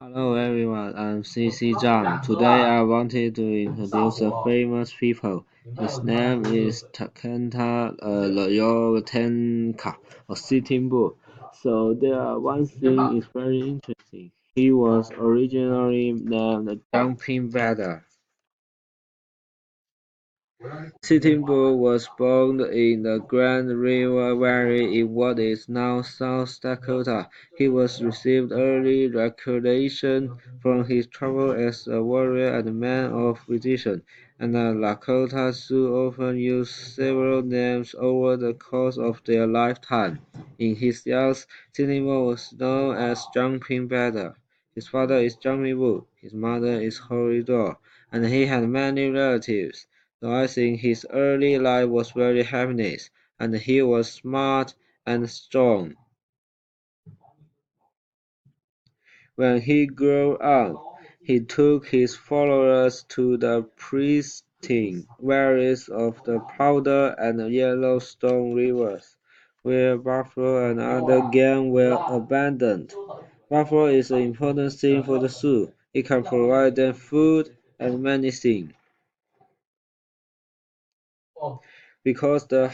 Hello everyone, I'm CC Zhang. Today I wanted to introduce a famous people. His name is Takenta Loyotenka or Sitting Bull. So there one thing is very interesting. He was originally named Jumping Bear. Sitting Bull was born in the Grand River Valley in what is now South Dakota. He was received early recognition from his travels as a warrior and man of vision, and the Lakota Sioux often used several names over the course of their lifetime. In his youth, Sitting Bull was known as Jumping Bear. His father is Jumping Bull, his mother is Holy Door, and he had many relatives. So I think his early life was very happiness, and he was smart and strong. When he grew up, he took his followers to the pristine valleys of the Powder and Yellowstone rivers, where buffalo and other game were abundant. Buffalo is an important thing for the Sioux. It can provide them food and medicine. Because the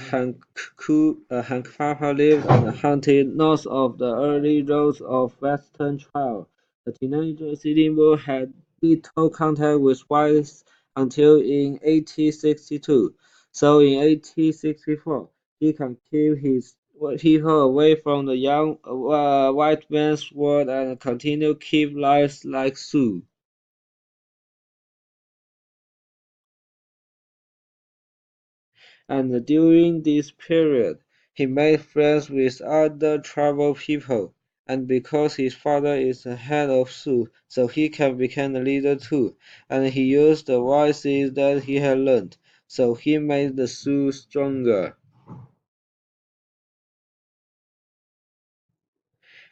Hankpapa lived and hunted north of the early roads of Western travel. The teenager Sitting Bull had little contact with whites until in 1862. So in 1864, he can keep his people away from the young white man's sword and continue keep lives like Sioux. And during this period, he made friends with other tribal people, and because his father is the head of Sioux, so he can become a leader too, and he used the voices that he had learned, so he made the Sioux stronger.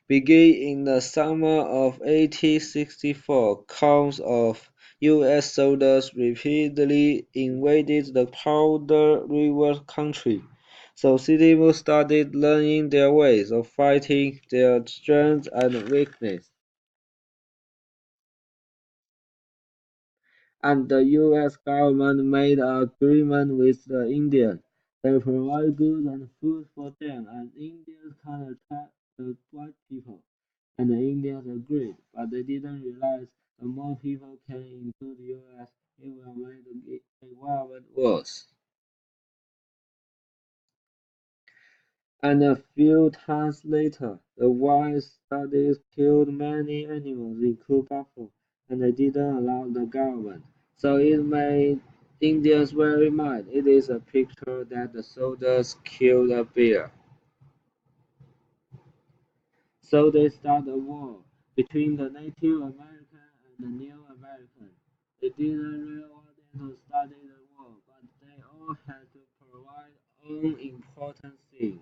Beginning in the summer of 1864, columns of U.S. soldiers repeatedly invaded the Powder River country. So citizens started learning their ways of fighting, their strengths and weakness. And the U.S. government made an agreement with the Indians. They provide goods and food for them, and Indians can attack the white people. And the Indians agreed, but they didn't realize the more people came into the U.S., it will make the environment worse. And a few times later, the white studies killed many animals, including buffalo, and they didn't allow the government. So it made Indians very mad. It is a picture that the soldiers killed a bear. So they start a war between the Native American and the New American. They didn't really want them to start the war, but they all had to provide own important things.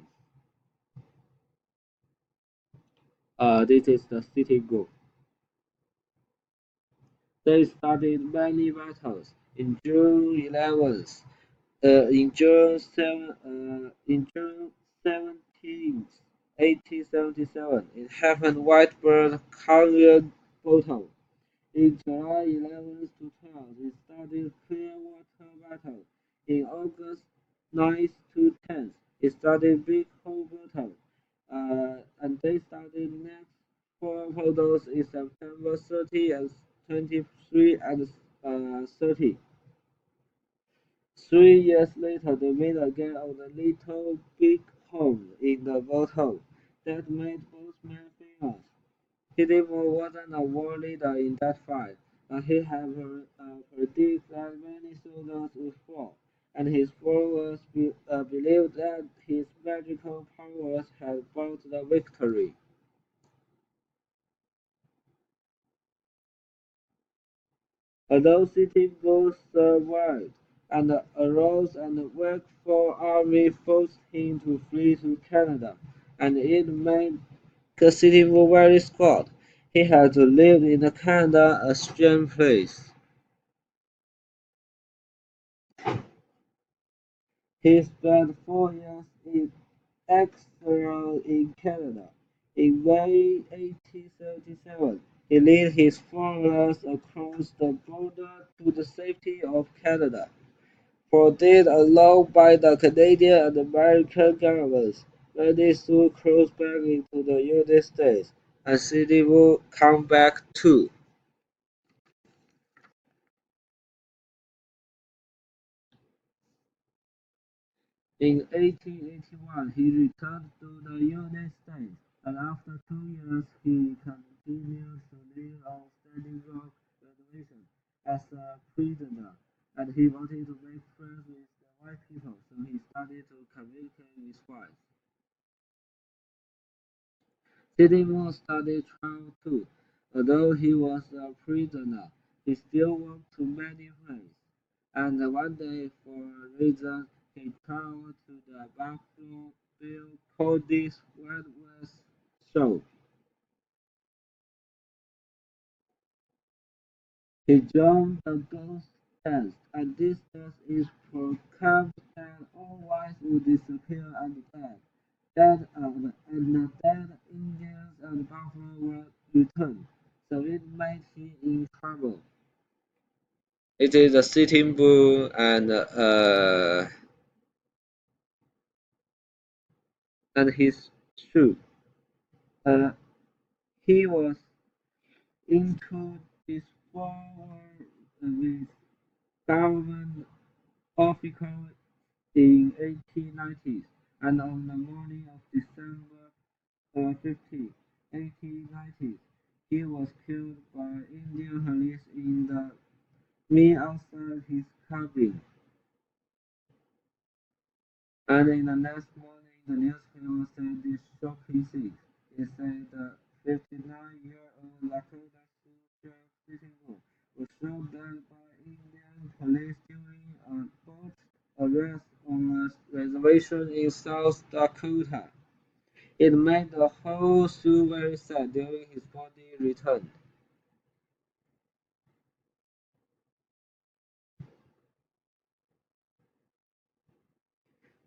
This is the city group. They started many battles. In June 17th, 1877, it happened Whitebird Canyon Battle. In July 11th to 12th, it started Clearwater Battle. In August 9th to 10th, it started Big Hole Battle. And they started next four battles in September 30 and 23 and 30. 3 years later, they met again on the Little Big Horn in the battle that made both men famous. Hitler wasn't a war leader in that fight, but he had predicted that many soldiers would fall, and his followers believed that his magical powers had brought the victory. Although Sitting Bull survived, and a Rose and Wakefield army forced him to flee to Canada, and it made Sitting Bull very scared. He had to live in Canada, a strange place. He spent 4 years in exile in Canada. In May 1877, He led his followers across the border to the safety of Canada, for deed allowed by the Canadian and American governments. Many soon crossed back into the United States, and Sidney would come back too. In 1881 he returned to the United States, and after 2 years he continued to live on Standing Rock Reservation as a prisoner, and he wanted to make friends with the white people, so he started to communicate with whites. Seymour studied travel too. Although he was a prisoner, he still walked to many places, and one day, for a reason, he traveled to the Buffalo Bill Cody's Wild West show. He joined the ghost dance, and this dance is proclaimed that all whites would disappear and dead Indians and buffalo would return, so it made him in trouble. It is a sitting bull and his shoe. Uh, he was into this war with government officials in 1890s, and on the morning of December 15, 1890s, he was killed by Indian police in the me outside his cabin. And in the next morning, the newspaper said this shocking thing. It said the 59-year-old Lakota Sioux Sheriff Sitting Bull was shot dead by Indian police during a botched arrest on a reservation in South Dakota. It made the whole Sioux very sad during his body returned.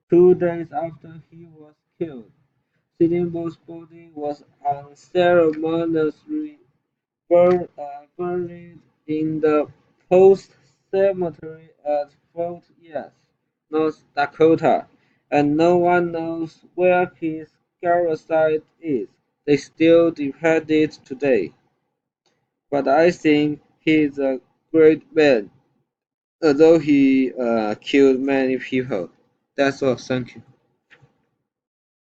2 days after he was killed, Sitting Bull's body was unceremoniously buried in the Post Cemetery at Fort Yates, North Dakota, and no one knows where his gravesite is. They still debate it today. But I think he is a great man, although he killed many people. That's all. Thank you.